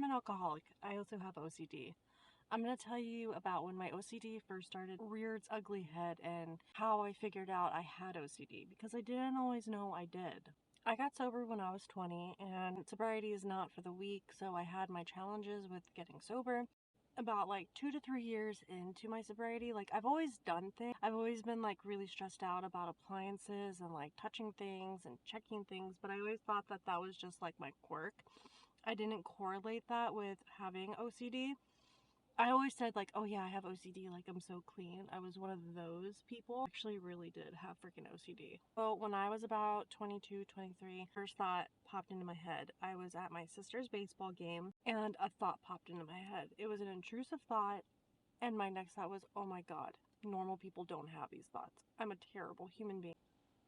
I'm an alcoholic. I also have OCD. I'm going to tell you about when my OCD first started rear its ugly head and how I figured out I had OCD, because I didn't always know I did. I got sober when I was 20, and sobriety is not for the weak, so I had my challenges with getting sober. About like 2 to 3 years into my sobriety, like I've always done things. I've always been like really stressed out about appliances and like touching things and checking things, but I always thought that that was just like my quirk. I didn't correlate that with having OCD. I always said like, oh yeah, I have OCD, like I'm so clean. I was one of those people. Actually really did have freaking OCD. So when I was about 22, 23, first thought popped into my head. I was at my sister's baseball game and a thought popped into my head. It was an intrusive thought, and my next thought was, oh my god, normal people don't have these thoughts. I'm a terrible human being.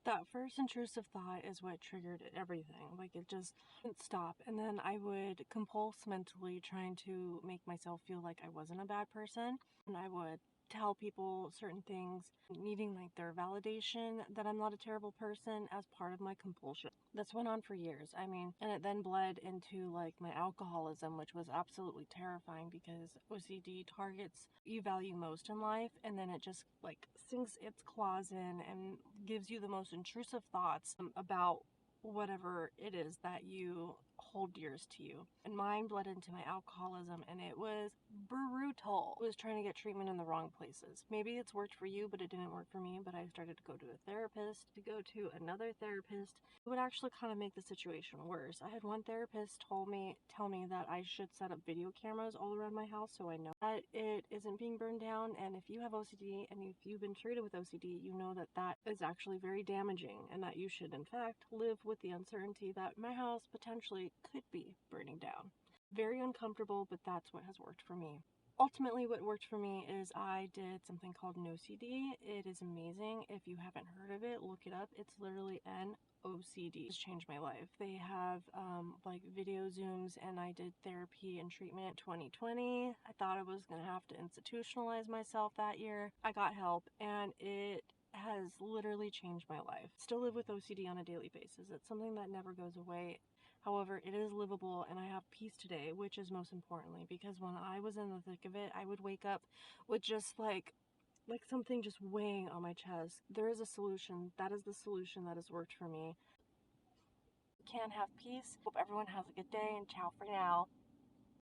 That first intrusive thought is what triggered everything. Like, it just didn't stop. And then I would compulse mentally trying to make myself feel like I wasn't a bad person. And I would tell people certain things, needing like their validation that I'm not a terrible person as part of my compulsion. This went on for years. I mean, and it then bled into like my alcoholism, which was absolutely terrifying because OCD targets you value most in life, and then it just like sinks its claws in and gives you the most intrusive thoughts about whatever it is that you hold dearest to you. And mine bled into my alcoholism, and it was brutal. I was trying to get treatment in the wrong places. Maybe it's worked for you, but it didn't work for me. But I started to go to a therapist, to go to another therapist. It would actually kind of make the situation worse. I had one therapist tell me that I should set up video cameras all around my house so I know that it isn't being burned down. And if you have OCD and if you've been treated with OCD, you know that that is actually very damaging, and that you should in fact live with the uncertainty that my house potentially could be burning down. Very uncomfortable, but that's what has worked for me. Ultimately, what worked for me is I did something called NoCD. It is amazing. If you haven't heard of it, look it up. It's literally NOCD. It's changed my life. They have like video Zooms, and I did therapy and treatment 2020. I thought I was going to have to institutionalize myself that year. I got help, and it has literally changed my life. Still live with OCD on a daily basis. It's something that never goes away. However, it is livable, and I have peace today, which is most importantly, because when I was in the thick of it, I would wake up with just like something just weighing on my chest. There is a solution. That is the solution that has worked for me. Can have peace. Hope everyone has a good day, and ciao for now.